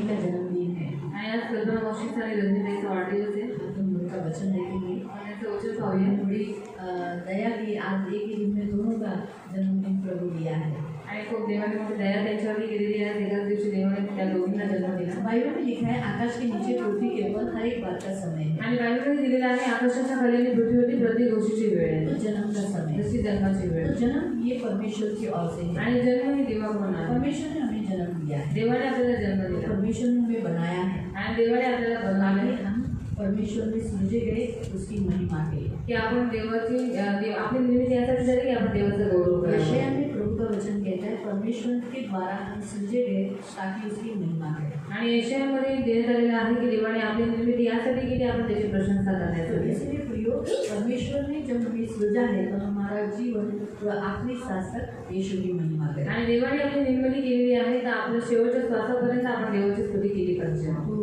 रजनी का जन्मदिन है। आज कल्पना मावशीचा आणि रजनीताईचा वाढदिवस आहे। तुम उनका वचन देखेंगे आणि त्याचं वचन पाहूया। बड़ी दया की आज एक ही दिन में दोनों का जन्मदिन प्रभु लिया है। आणि खूप देवाने मोठी दया त्यांच्यावरती केलेली आहे। एकाच दिवशी देवाने त्या दोघींना जन्म दिला। बाइबल में लिखा है आकाश के नीचे पृथ्वी के ऊपर हर एक बात का समय है। आणि बायबलमध्ये दिलेलं आहे आकाशाच्या खाली आणि पृथ्वीवरती प्रत्येक गोष्टीची वेळ आहे। तो जन्म का समय, जशी जन्माची वेळ। तो जन्म ये परमेश्वर की ओर से है। आणि जन्म ही देवाकडून आहे। परमेश्वर ने हमें जन्म दिया है। देवाने आपल्याला जन्म दिला। परमेश्वर ने हमें बनाया है आणि देवाने आपल्याला बनवले ताकि हम परमेश्वर में सृजे गए उसकी महिमा के लिए की आपण देवाची आपली निर्मिती यासाठी झाली की आपण देवाचा गौरव करावा। यशायाह में प्रभु का वचन कहता है परमेश्वर के द्वारा हम सृजे गए ताकि उसकी महिमा करें। आणि यशायामध्ये देण्यात आलेलं आहे की देवाने आपली निर्मिती यासाठी केली आपण त्याची प्रशंसा करण्यासाठी। इसलिए प्रियो परमेश्वर ने जब हमें सृजा है तो हमारा जीवन आखिरी सांस तक यीशु की महिमा करे। आणि देवाने आपली निर्मिती केलेली आहे तर आपल्या शेवटच्या श्वासापर्यंत आपण देवाची स्तुती केली पाहिजे।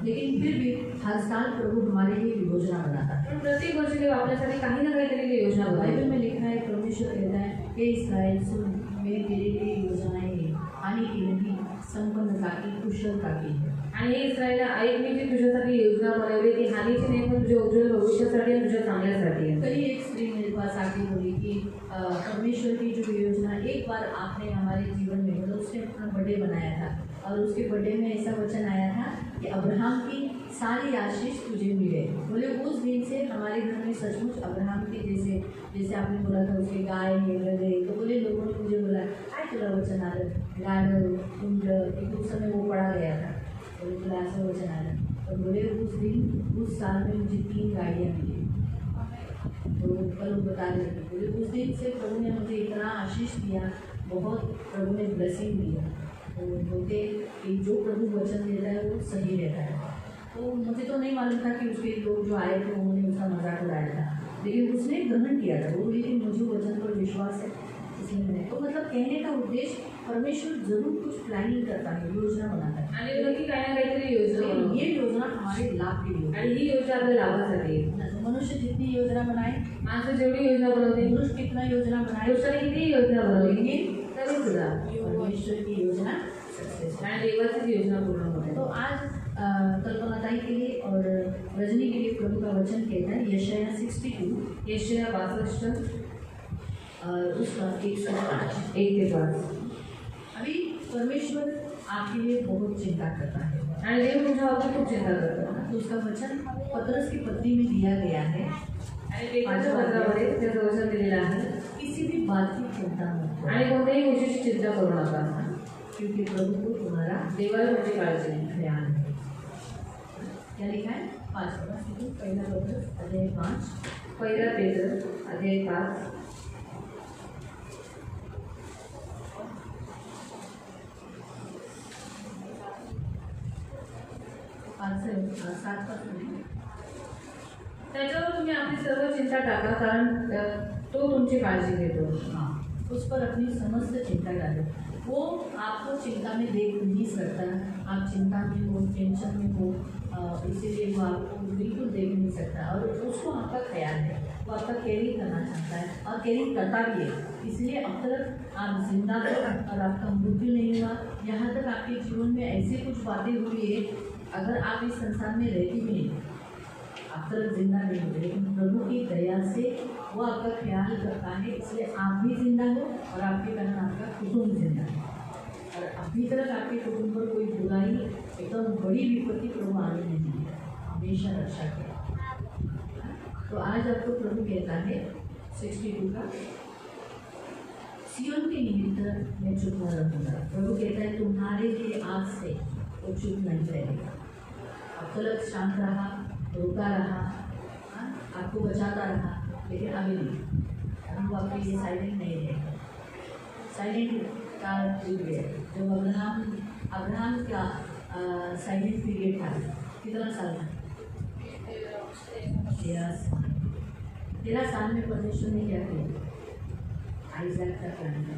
लेकिन फिर भी हर साल प्रभु हमारे लिए योजना बनाता है। पण प्रत्येक वर्षी देव आपल्यासाठी काही ना काहीतरी योजना बाइबल बनवतो। में लिखा है परमेश्वर कहता है हे इस्राएल सुन मेरी तेरे लिए योजनाएं हैं हानि की नहीं संपन्नता की कुशलता की है। आणि हे इस्रायला ऐक मी जी तुझ्यासाठी योजना बनवली ती हानीची नाही पण तुझ्या उज्ज्वल भविष्यासाठी आणि तुझ्या चांगल्यासाठी आहे। कल एक स्त्री मेरे पास आके बोली कि परमेश्वर की जो योजना एक बार आपने हमारे जीवन में मतलब उसने अपना बर्थडे बनाया था और उसके बर्थडे में ऐसा वचन आया था कि अब्राहम की सारी आशीष तुझे मिले। बोले उस दिन से हमारे घर में सचमुच अब्राहम की जैसे जैसे आपने बोला था उसके गाय गधे तो बोले लोगों ने मुझे बोला आए तुला वचन आलं गाड कुंड एक उस समय वो पढ़ा गया था बोले तुला ऐसा वचन आलं तो बोले उस दिन उस साल में मुझे 3 गाड़ियाँ मिली। तो कल वो बता रहे थे बोले उस दिन से प्रभु ने मुझे इतना आशीष दिया बहुत प्रभु ने ब्लेसिंग दिया। तो बोलते कि जो प्रभु वचन देता है वो सही रहता है। तो मुझे तो नहीं मालूम था कि उसके लोग जो आए थे उन्होंने उसका मजाक उड़ाया था लेकिन उसने ग्रहण किया था। वो बोली कि मुझे वचन पर विश्वास है इसलिए मैंने तो मतलब कहने का उद्देश्य परमेश्वर जरूर कुछ प्लानिंग करता है योजना बनाता है आणि नक्की काही ना काहीतरी योजना लेकिन ये योजना हमारे लाभ के लिए आणि ही योजना आपल्या लाभासाठी आहे। तो मनुष्य जितनी योजना बनाए माणसं जेवढी योजना बनवते पुरुष कितना योजना बनाए पुरुषाने किती योजना बनवली लेकिन तरी सुद्धा परमेश्वर की योजना सक्सेस। आणि देवाचीच योजना पूर्ण होते। तो आज कल्पनाताई के लिए और रजनी के लिए प्रभु का वचन कहता है यशायाह 62 यशायाह 62 उसका 105 1 से 5। अभी परमेश्वर आपके लिए बहुत चिंता करता है आणि देव तुझ्यावर खूप चिंता करतो। तो उसका वचन पतरस की पत्री में दिया गया है आणि पेत्राच्या पत्रामध्ये त्याचं वचन दिलेलं आहे किसी भी बात की चिंता मत करो आणि कोणत्याही गोष्टीची चिंता करू नका क्योंकि प्रभु को तुम्हारा देवाला तुमची काळजी आहे। ख्याल है। क्या लिखा है 5 पहला पतरस अध्याय 5 पहिला पेत्र अध्याय 5 5 से 7 पासून त्याच्यावर तुम्ही आपली सर्व चिंता टाका कारण तो तुमची काळजी घेतो। हाँ उस पर अपनी समस्त चिंता डालो। वो आपको चिंता में देख नहीं सकता। आप चिंता में हो टेंशन में हो इसीलिए वो आपको बिल्कुल देख नहीं सकता और उसको आपका ख्याल है वो आपका केयरिंग करना चाहता है और केयरिंग करता भी है। इसलिए अब तक आप जिंदा हो और आपका मृत्यु नहीं हुआ यहाँ तक आपके जीवन में ऐसी कुछ बातें हुई है अगर आप इस संसार में रहती भी नहीं आप तक जिंदा नहीं होते लेकिन प्रभु की दया से वो आपका ख्याल करता है इसलिए आप भी जिंदा हो और आपके कारण आपका कुटुंब जिंदा है। और अभी तक आपके कुटुंब पर कोई बुराई एकदम बड़ी विपत्ति प्रभु आने नहीं दी हमेशा रक्षा किया। तो आज आपको प्रभु कहता है 62 का सियोन के निमित्त मैं चुप न रहूँगा। प्रभु कहता है तुम्हारे लिए आज से वो चुप नहीं रहेगा। अब तक शांत रहा रोका रहा आपको बचाता रहा लेकिन अभी नहीं अभी वो आपके लिए साइलेंट नहीं रहेगा। साइलेंट का युग है जब अब्राहम का साइलेंट पीरियड था कितना साल था 13 साल में परमेश्वर ने क्या किया आइज़ैक का प्लान किया।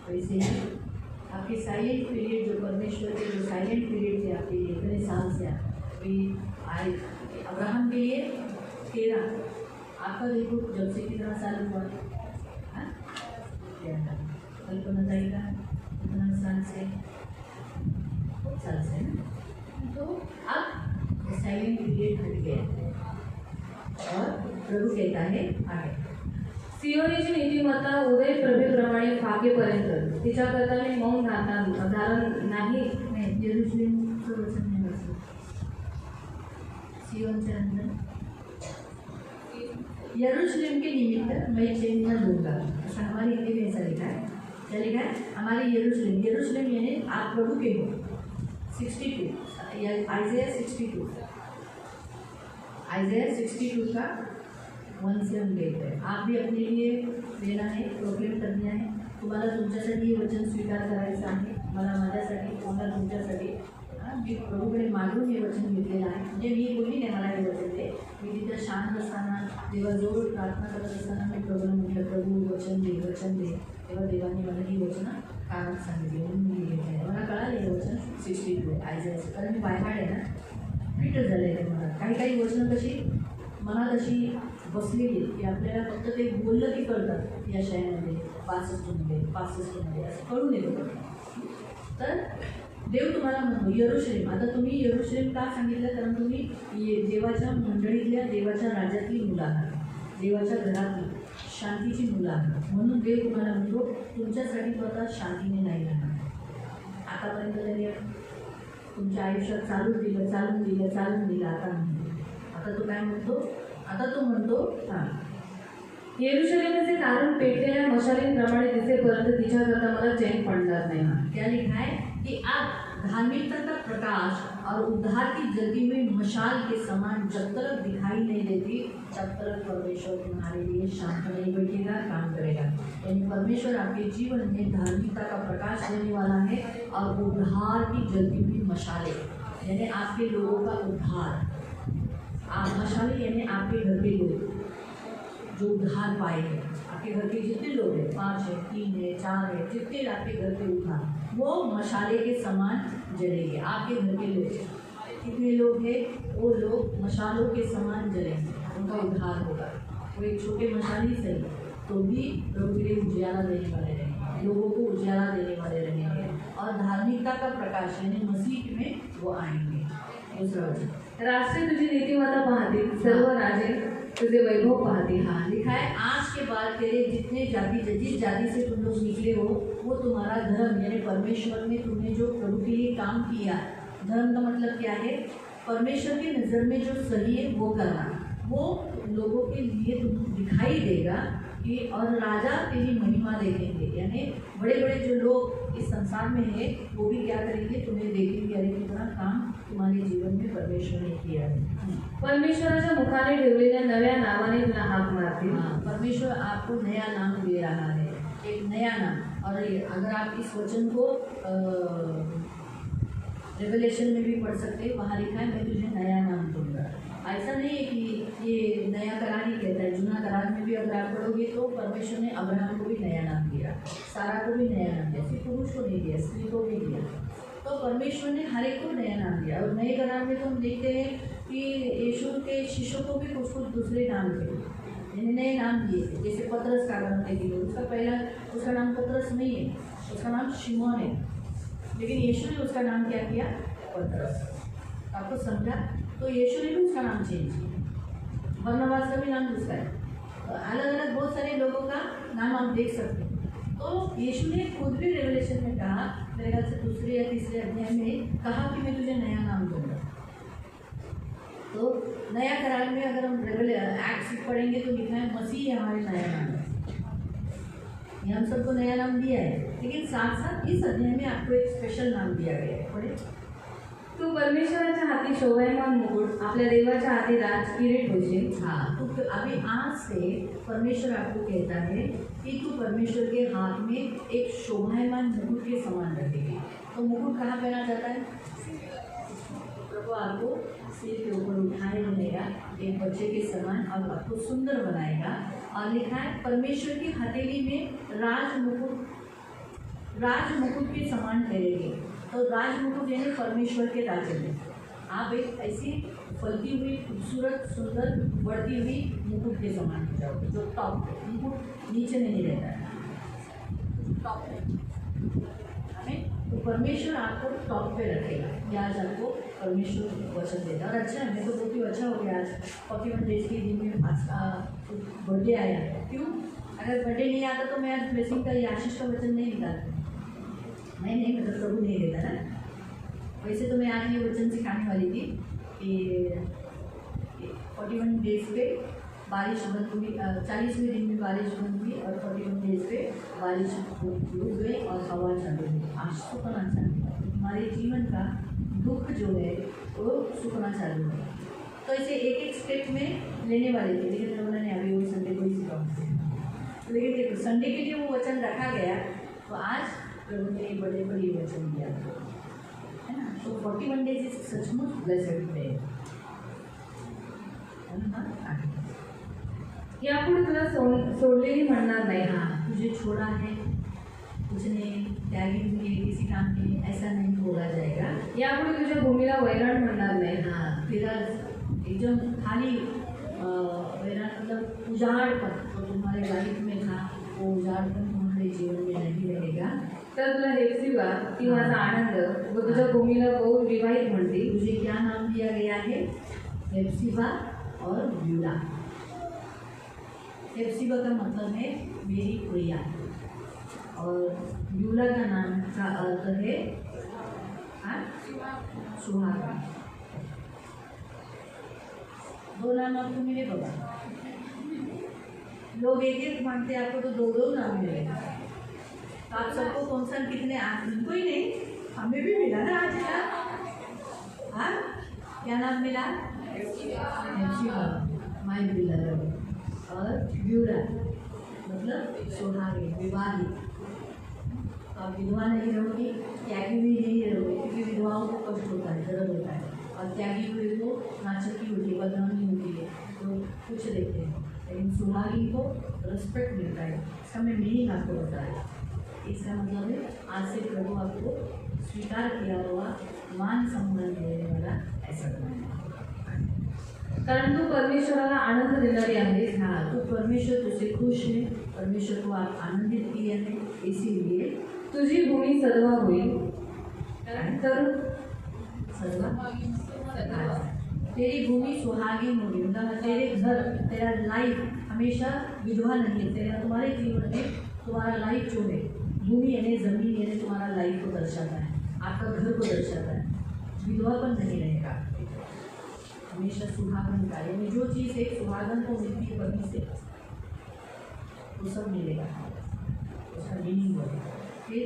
वैसे ही आपके साइलेंट पीरियड जो परमेश्वर के जो साइलेंट पीरियड थे आपके लिए इतने साल से अभी आए अब्राहम के लिए 13 आपका देखो जब से कितना साल हुआ कल्पना का से? बहुत साल से ना। तो अब साइलेंट पीरियड हट गया और प्रभु कहता है आगे, सियोनीची नीतिमत्ता उदय प्रभेप्रमाणे फाकेपर्यंत तिच्याकरता मी मौन धारण नाही. यरूशलेमचं वचन नाही वाचलं. सियोनच्या अंदर यरूशलेम के निमित्त मैं चैन न दूंगा, ऐसा हमारी हिंदी में ऐसा लिखा है. क्या लिखा है? हमारे यरूशलेम, यरूशलेम यानी आप प्रभु के हो. 62 आइज़ाया 62 का 1 से हम देखते हैं. आप भी अपने लिए लेना है, प्रोक्लेम करना है. तुम्हाला तुमच्यासाठी हे वचन स्वीकार करायचं आहे, मला माझ्यासाठी, तुम्हाला तुमच्यासाठी. मी प्रभूकडे मागून हे वचन घेतलेलं आहे. म्हणजे मी बोलली नाही मला हे वचन दे. मी तिथं शांत असताना, देवाजवळ प्रार्थना करत असताना मी प्रभूला म्हटलं, प्रभू वचन दे, वचन दे. तेव्हा देवाने मला ही वचनं कानात सांगितली म्हणून मी घेतलं. मला कळालं हे वचन 62 आयझायाचं, कारण मी बायहाड आहे ना, फिटच झालं आहे मला. काही वचनं कशी मनात अशी बसलेली की आपल्याला फक्त ते बोललं की कळतात. या शाळेमध्ये 65मध्ये असं कळून येतं. तर देव तुम्हाला म्हणतो यरूशलेम. आता तुम्ही यरूशलेम का सांगितलं? कारण तुम्ही देवाच्या मंडळीतल्या, देवाच्या राज्यातली मुलं आहात, देवाच्या घरातली शांतीची मुलं आहात. म्हणून देव तुम्हाला म्हणतो तुमच्यासाठी तो आता शांतीने नाही राहणार. आतापर्यंत त्याने तुमच्या आयुष्यात चालून दिलं. आता नाही. आता तो काय म्हणतो? आता तो म्हणतो हां, यरूशलेमेचे दारुण पेटलेल्या मशालींप्रमाणे दिसेपर्यंत तिच्याकरता मला चैन पडणार नाही. क्या लिखा है कि आप धार्मिकता का प्रकाश और उद्धार की जलती हुई मशाल के समान जब तक दिखाई नहीं देती तब तक परमेश्वर तुम्हारे लिए शांत नहीं बैठेगा, काम करेगा. यानी परमेश्वर आपके जीवन में धार्मिकता का प्रकाश देने वाला है और उद्धार की जलती हुई मशालें, यानी आपके लोगों का उद्धार. आप मशालें यानी आपके घर के लोग जो उद्धार पाए हैं. आपके घर के जितने लोग हैं, 5 है, 3 है, 4 है, जितने आपके घर के उद्धार, वो मशाले के समान जलेंगे. आपके घर के लोग कितने लोग हैं? वो लोग मशालों के समान जलेंगे. उनका उद्धार होगा. वो एक छोटे मशाल ही सही तो भी प्रभु के लिए उजियाला देने वाले रहेंगे, लोगों को उजियाला देने वाले रहेंगे और धार्मिकता का प्रकाश यानी मसीह में वो आएंगे. दूसरा वचन, राष्ट्रे तुझी नीतिमत्ता पाहतील, सर्व राजे तुझे वैभव पाहतील. हाँ लिखा है आज के बाद तेरे जितने जाति, जिस जाति से तुम लोग निकले हो वो तुम्हारा धर्म यानी परमेश्वर में तुमने जो प्रभु के लिए काम किया. धर्म का मतलब क्या है? परमेश्वर की नज़र में जो सही है वो करना. वो लोगों के लिए तुम दिखाई देगा कि और राजा तेरी महिमा देखेंगे. यानी बड़े बड़े जो लोग इस संसार में हैं वो भी क्या करेंगे? तुम्हें देखेंगे अरे कितना काम तुम्हारे जीवन में परमेश्वर ने किया है. परमेश्वराच्या मुखाने ठेवलेल्या नव्या नावाने तुला हाक मारतील. हाँ, परमेश्वर आपको नया नाम दे रहा है, एक नया नाम. और अगर आप इस वचन को रेवलेशन में भी पढ़ सकते, वहाँ लिखा है मैं तुझे नया नाम दूंगा. ऐसा नहीं है कि ये नया करार ही कहता है. जूना करार में भी अगर आप पढ़ोगे तो परमेश्वर ने अब्राहम को भी नया नाम दिया, सारा को भी नया नाम दिया, सिर्फ पुरुष को नहीं दिया, स्त्री को भी दिया. तो परमेश्वर ने हर एक को नया नाम दिया. और नए करार में तो हम देखते हैं कि यीशु के शिष्यों को भी कुछ कुछ दूसरे नाम थे, यानी नए नाम दिए थे. जैसे पतरस का नाम देखिए, उसका नाम पतरस नहीं है, उसका नाम शिमोन है, लेकिन यीशु ने उसका नाम क्या किया? पतरस. आपको समझा? तो यीशु ने भी उसका नाम चेंज किया. बरनबास का भी नाम दूसरा है. अलग अलग बहुत सारे लोगों का नाम आप देख सकते हैं. तो यीशु ने खुद भी रेवलेशन में कहा, मेरे ख्याल से दूसरे या तीसरे अध्याय में कहा कि मैं तुझे नया नाम दूंगा. तो नया करार में अगर हम एक्ट्स पढ़ेंगे तो लिखा है मसीह हमारे नया नाम है. ये हम सबको नया नाम दिया है, लेकिन साथ साथ इस अध्याय में आपको एक स्पेशल नाम दिया गया है. पढ़े. तू परमेश्वराच्या हाती शोभायमान मुकुट, आपल्या देवाच्या हाती राज किरीट होशील. हाँ, तो अभी आज से परमेश्वर आपको कहता है कि तू परमेश्वर के हाथ में एक शोभायमान मुकुट के समान रखेगी. तो मुकुट कहाँ पहना जाता है? प्रभु आपको सिर के ऊपर उठाए बनेगा एक बच्चे के समान और आपको सुंदर बनाएगा. और लिखा है परमेश्वर की हथेली में राज मुकुट के समान ठहरेगी. तो राज मुकुट यानी परमेश्वर के राज्य में आप एक ऐसी फलती हुई खूबसूरत सुंदर बढ़ती हुई मुकुट के समान हो जाओगे. जो टॉप है, मुकुट नीचे नहीं रहता है, टॉप है. हमें तो परमेश्वर आपको टॉप पे रखेगा। ये आज आपको परमेश्वर वचन देता है। और अच्छा है, मैं तो बहुत ही अच्छा हो गया आज 41 डेज के दिन में बर्थडे आया। क्यों? अगर बर्थडे नहीं आता तो मैं आज ब्लेसिंग का या आशीष का वचन नहीं निकालती। नहीं मतलब प्रभु नहीं देता ना। वैसे तो मैं आज ये वचन सिखाने वाली थी कि 41 डेज पे बारिश बंद हुई, 40वें दिन में बारिश बंद हुई और 41 डेज पे बारिश रुक गई और हवा चालू हुई। आज सुखना चालू है। हमारे जीवन का दुख जो है वो सुखना चालू है। तो ऐसे एक एक स्टेप में लेने वाले थे, लेकिन उन्होंने अभी वो संडे को ही सिखाया। लेकिन देखो संडे के लिए वो वचन रखा गया, तो आज प्रभु ने बड़े बड़े वचन दिया है ना। तो 41 डेज इज सचमुच ब्लेस्ड डे। यापुढे तुला सोडलेली म्हणणार नाही। हाँ, तुझे छोड़ा है, उसने त्यागी हुई है किसी काम के लिए, ऐसा नहीं बोला जाएगा। यापुढे तुझ्या भूमीला वैराण म्हणणार नाही। हाँ, तेरा एकदम खाली वैराण मतलब उजाड़पन तो तुम्हारे लाइफ में था, वो उजाड़पन तुम्हारे जीवन में नहीं रहेगा। तर तुला हेप्सिबा ती माझा आनंद व तुझ्या भूमीला बहुत विवाहित म्हणते। तुझे क्या नाम दिया गया है? हेप्सिबा और ब्यूला। हेप्सिबा का मतलब है मेरी प्रिया, और ब्यूला का नाम का अर्थ है सुहागा। दो नाम आपको मिले बाबा? लोग एक एक मांगते, आपको तो दो दो नाम मिले। तो आप सबको कौन सा कितने? उनको ही नहीं, हमें भी मिला ना आज का। हाँ, क्या नाम मिला? My beloved. और ब्यूरा मतलब सुहागे, विवाहित। तो आप विधवा नहीं रहोगी, त्यागी भी नहीं रहोगे, क्योंकि विधवाओं को कष्ट होता है, दर्द होता है, और त्यागी हुए को नाचकी होती है, बदनामी होती है, तो कुछ देते हैं। लेकिन सुहागी को रिस्पेक्ट मिलता है। इसका मैं मीनिंग आपको बता रही हूँ। इसका मतलब है आज से प्रभु आपको स्वीकार किया हुआ मान सम्मान देने वाला ऐसा बनाएगा। कारण तू परमेश्वराला आनंद देणारी आहेस। हाँ, तो परमेश्वर तुझसे खुश है, परमेश्वर को आप आनंदित किए हैं, इसीलिए तुझी भूमी सदवा होईल। तर तेरी भूमि सुहागिन होगी, मतलब तेरे घर, तेरा लाइफ हमेशा विधवा नहीं है। तेरा तुम्हारे जीवन में तुम्हारा लाइफ जो है, भूमि यानी जमीन यानी तुम्हारा लाइफ को दर्शाता है, आपका घर को दर्शाता है। विधवापन नहीं रहेगा, हमेशा सुहागन का, यानी जो चीज़ एक सुहागन को मिलती है पति से, वो सब मिलेगा, उसका मीनिंग होगा। फिर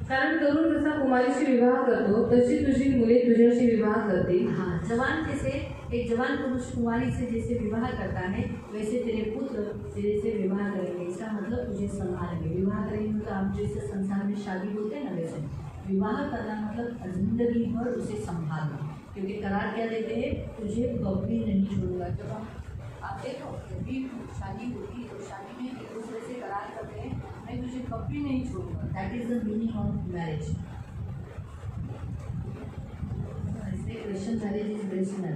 कारण तरुण जसा कुमारीशी विवाह करतो तशी तुझी मुले तुझ्याशी विवाह करतील। हाँ, जवान जैसे एक जवान पुरुष कुमारी से जैसे विवाह करता है, वैसे तेरे पुत्र तेरे से विवाह करेंगे। इसका मतलब तुझे संभालेंगे। विवाह करेंगे तो आप जैसे संसार में शादी बोलते हैं ना, वैसे विवाह करना मतलब जिंदगी भर उसे संभालना। क्योंकि करार क्या देते हैं? तुझे कभी नहीं छोड़ूंगा। जब आप देखो, जब भी शादी होती है तो शादी में एक दूसरे से करार करते हैं, मैं तुझे कभी नहीं छोड़ूंगा। That is the meaning of marriage. Christian marriage is rational,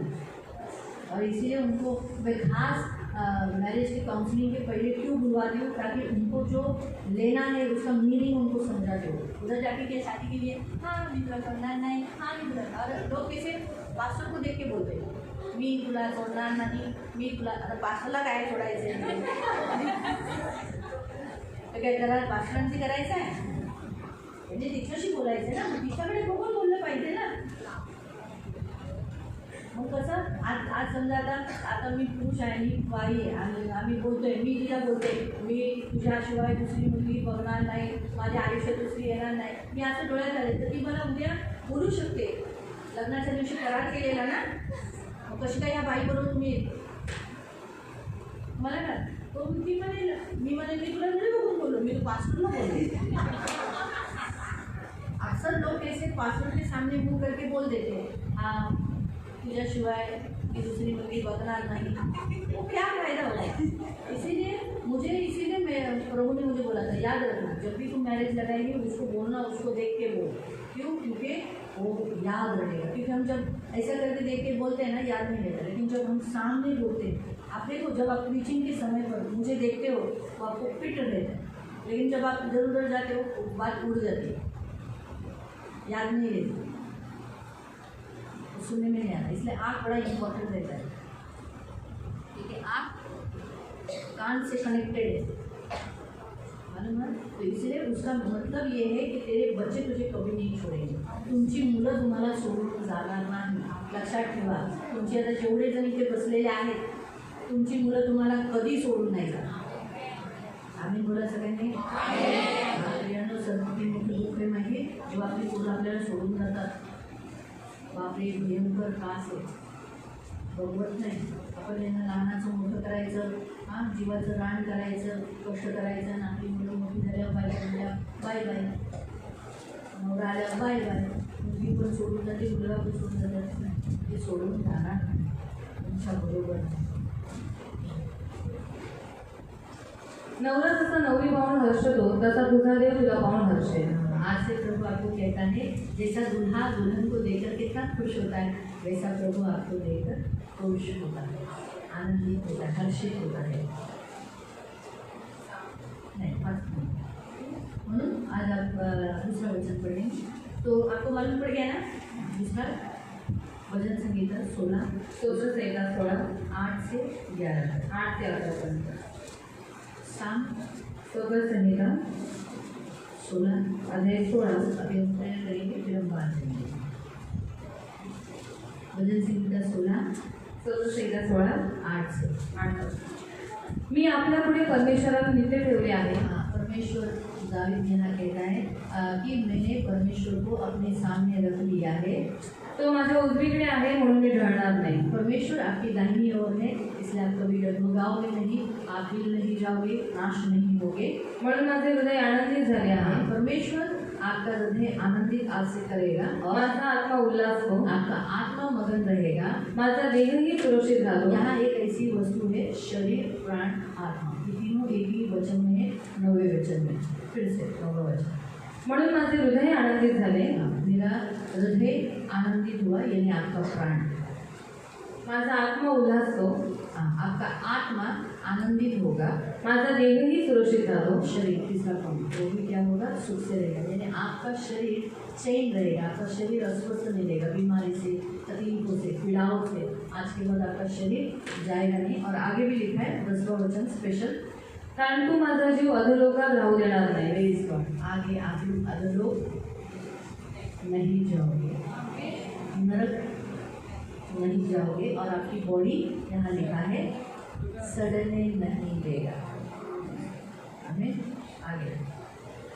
और इसीलिए उनको मैं खास मैरिज की काउंसलिंग के पहले क्यों बुलवाती हूँ, ताकि उनको जो लेना है उसका मीनिंग उनको समझाते हो। उधर जाके क्या शादी के लिए हाँ मित्र करना नहीं, हाँ मित्र, और लोग कैसे पास्टर को देख के बोलते हैं मी तुला सोडणार नाही, मी तुला, आता पास्टरला काय सोडायचं आहे? तर काय त्याला पास्टरांची करायचं आहे, म्हणजे तिच्याशी बोलायचं आहे ना, मग तिच्याकडे बघून बोललं पाहिजे ना। मग कसं आज समजा आता मी पुरुष आहे, मी बाई आहे, आणि आम्ही बोलतोय, मी तिला बोलते मी तुझ्याशिवाय दुसरी मुलगी बघणार नाही, माझ्या आयुष्यात दुसरी येणार नाही, मी असं डोळ्यात आले तर ती मला उद्या बोलू शकते। लग्नाच्या दिवशी करार केलेला ना, मग कशी काय ह्या बाईबरोबर तुम्ही मला ना, तो ती म्हणेल, मी तुला नाही बघून बोललो, मी तो पास्टरला बोलले। अक्सर लोग ऐसे पास्टर के सामने मुंह करके बोल देते हैं हाँ तुझ्याशिवाय की दूसरी मुलगी बघणार नहीं, वो क्या फायदा होता है? इसीलिए मैं प्रभु ने मुझे बोला था, याद रखना जब भी तुम मैरिज लगाएंगे उसको बोलना, उसको देख के बोल। क्यों? क्योंकि वो याद रहेगा। क्योंकि हम जब ऐसा करके देख के बोलते हैं ना, याद नहीं रहता, लेकिन जब हम सामने बोलते हैं, आप देखो जब आप प्रीचिंग के समय पर मुझे देखते हो तो आपको फिट रहता है, लेकिन जब आप इधर उधर जाते हो बात उड़ जाती है। याद नहीं रहती, सुनने में नहीं आता, इसलिए आँख बड़ा इम्पोर्टेंट रहता है। ठीक है, आँख कान से कनेक्टेड है, मालूम है? तो इसलिए उसका मतलब ये है की तेरे बच्चे तुझे कभी नहीं छोडेंगे, तुमची मुलं तुम्हाला सोडून जाणार नाही, लक्षात ठेवा। तुमचे आता जेवढे जण इथे बसलेले आहेत, तुमची मुलं तुम्हाला कधी सोडून नाही जाणार। आम्ही बोला सगळ्यांनी प्रियांनो, सर्वांनी मोठं दुःख आहे माहिती, जेव्हा आपली मुलं आपल्याला सोडून जातात, बापरे भयंकर त्रास आहे, बघवत नाही। आपण त्यांना लहानाचं मोठं करायचं, जीवाचं रान करायचं, कष्ट करायचं, आणि आपली मुलं मोठी झाल्यावर बाय बाय, नवरा आल्यावर बाय बाय, मुलगी पण सोडून जाते, मुलगा पण सोडून जातात, ते सोडून जाणार तुमच्या बरोबर। नवरा जसा नवरी पाहून हर्षतो तसा तुझा देव तुला पाहून हर्षेल। आज से प्रभु आपको कहता है, जैसा दूल्हा दुल्हन को देखकर कितना खुश होता है, वैसा प्रभु आपको देखकर खुश होता है, आनंदित होता है, हर्षित होता है। नहीं, आज आप दूसरा वचन पढ़ेंगे, तो आपको मालूम पड़ गया ना, दूसरा भजन संगीता 16 8 से 11 शाम सोबर संहिता 16 अध्याय 16 अभी हम तय करेंगे, फिर हम बात करेंगे। भजन संहिता 16 सोबर संहिता 16 8 से 8। मी आपल्या पुढे परमेश्वराला नित्य ठेवले आहे। परमेश्वर दावीद यहाँ कहता है कि मैंने परमेश्वर को अपने सामने रख लिया है, तो माझ्या उजवीकडे आहे म्हणून मी ढळणार नाही। परमेश्वर आपकी दाहिनी ओर है, इसलिए आप कभी डगमगाओगे नहीं, आप हिल नहीं जाओगे, नाश नहीं होगे। म्हणून माझे हृदय आनंदित झाले आहे। परमेश्वर आपका हृदय आनंदित आपसे करेगा, और माझा आत्मा उल्लास हो, आपका आत्मा मगन रहेगा। माझा देहही सुरक्षित झालो। यहाँ एक ऐसी वस्तु है, शरीर प्राण आत्मा, ये तीनों एक ही वचन में है, 9वें वचन में। फिर से 9वां वचन, म्हणून माझे हृदय आनंदित झाले, मेरा हृदय आनंदित हुआ, यानी आपका प्राण, माझा आत्मा उल्लास हो, आपका आत्मा आनंदित होगा, माझा देहही सुरक्षित झालो। शरीर तीसरा पॉइंट, वो भी क्या होगा, सुख से रहेगा, यानी आपका शरीर चैन रहेगा, आपका शरीर अस्वस्थ नहीं रहेगा, बीमारी से, तकलीफों से, पीड़ाओं से। आज के बाद आपका शरीर जाएगा नहीं। और आगे भी लिखा है 10वां वचन स्पेशल, कारण तू माझा जीव अधोलोकात राहू देणार नाही। प्रेज गॉड, आगे आप लोग अधोलोक नहीं जाओगे, नरक नहीं जाओगे, और आपकी बॉडी यहाँ लिखा है सड़ने नहीं देगा। हमें आगे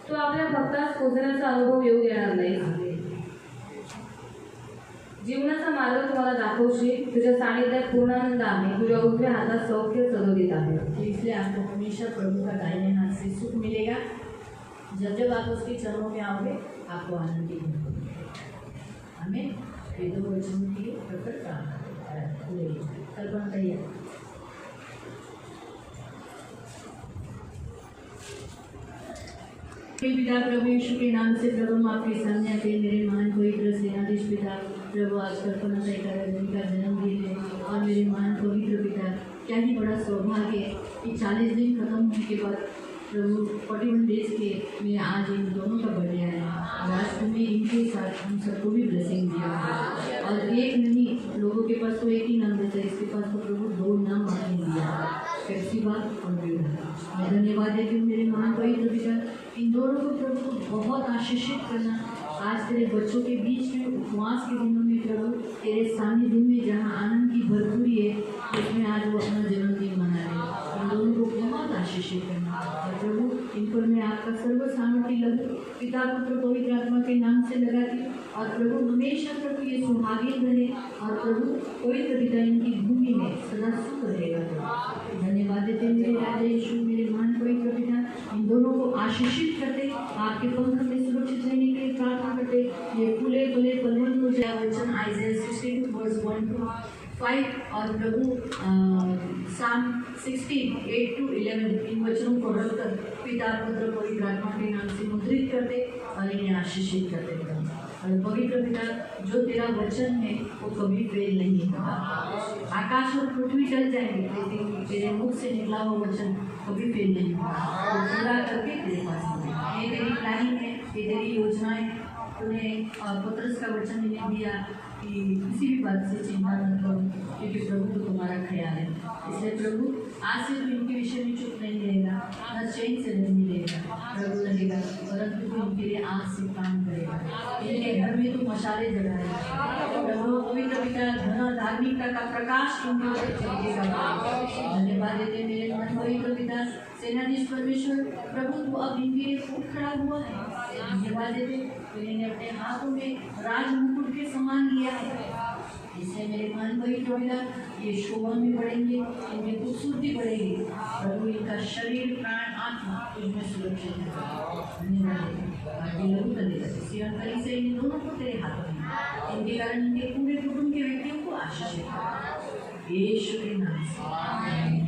तू आपल्या भक्तास पोचण्याचा अनुभव येऊ देणार नाही। आगे जीवनाचा मार्ग तुम्हाला दाखवशील, तुझ्या सानिध्यात पूर्ण आनंद आहे, तुझ्या उजव्या हातात सौख्य सदोदित आहे। तो इसलिए आपको हमेशा प्रभु का दाहिने हाथ से सुख मिलेगा। जब जब आप उसके चरणों में आओगे, आपको आनंदित होगा। हमें वेदों वचनों के लिए प्रकट प्रार्थना कल्पना तैयार। पिता प्रभु यीशु के नाम से प्रभु हम आपके सामने आते हैं। मेरे महान पवित्र सेनाधीश पिता प्रभु, आज कल्पना तय का जन्मदिन है, और मेरे महान पवित्र पिता, क्या ही बड़ा सौभाग्य है कि 40 दिन खत्म होने के बाद प्रभु 41 डेज के में आज इन दोनों का बर्थडे आया, और आज तुम्हें इनके साथ हम सबको भी ब्लेसिंग दिया है। और एक नहीं, लोगों के पास तो एक ही नाम देता है, इसके पास तो प्रभु 2 नाम आपने दिया है, कैसी बात और मैं धन्यवाद देती हूँ मेरे महान पवित्र पिता। इन दोनों को प्रभु बहुत आशीषित करना। आज तेरे बच्चों के बीच में उपवास के दिनों में प्रभु, तेरे सानिध्य में जहाँ आनंद की भरपूरी है, उसमें आज वो अपना जन्मदिन मना रहे हैं। इन दोनों को बहुत आशीषित करना, और प्रभु इन पर मैं आपका सर्व सामर्थ्य लगू पिता पुत्र पवित्र आत्मा के नाम से लगाती, और प्रभु हमेशा प्रभु ये सुहागिन रहे, और प्रभु पवित्र पिता इनकी भूमि में सदा सुख रहेगा। धन्यवाद देते मेरे राजा यीशु, मेरे महान पवित्र पिता, इन दोनों को आशीषित करते, आपके पंख में सुरक्षित रहने के लिए प्रार्थना करते। ये फूले फूले फलवंत हो जाए। वचन आइज़ाया 62 वर्स 1 to 5, और प्रभु साम 16 8 to 11 इन वचनों को रखकर पिता पुत्र पवित्र आत्मा के नाम से मुद्रित करते और इन्हें आशीषित करते। और पवित्र पिता, जो तेरा वचन है वो कभी फेल नहीं होगा। आकाश और पृथ्वी चल जाएंगे, लेकिन तेरे मुख से निकला हुआ वचन कभी फेल नहीं होगा। तो पूरा करके तेरे पास है। ये तेरी प्लानिंग है, ये तेरी योजनाएं, उन्हें पतरस का वचन मैंने दिया कि किसी भी बात से चिंता मत करो, क्योंकि प्रभु तो तुम्हारा ख्याल है। इसलिए प्रभु आज से तो इनके विषय में चुप नहीं रहेगा, न चैन से नहीं रहेगा, प्रभु रहेगा, परंतु तो इनके लिए आज से काम करेगा। इनके घर में तो मशाले जलाएगा। प्रभु पवित्र पिता धन धार्मिकता का प्रकाश उनके ऊपर चमकेगा। धन्यवाद देते मेरे मन पवित्र पिता सेनाधीश परमेश्वर, प्रभु तू अब इनके लिए फूट खड़ा हुआ है। धन्यवाद देते इन्होंने अपने हाथों में राज मुकुट के समान लिया है। इससे मेरे मन पवित्र पिता ये शोभा में बढ़ेंगे, इनकी खूबसूरती बढ़ेगी। प्रभु इनका शरीर प्राण आत्मा तुझमें सुरक्षित है। धन्यवाद देते लघु कर देगा से इन दोनों को तेरे हाथों में, इनके कारण इनके पूरे कुटुंब के व्यक्तियों को आशीष यीशु के नाम से।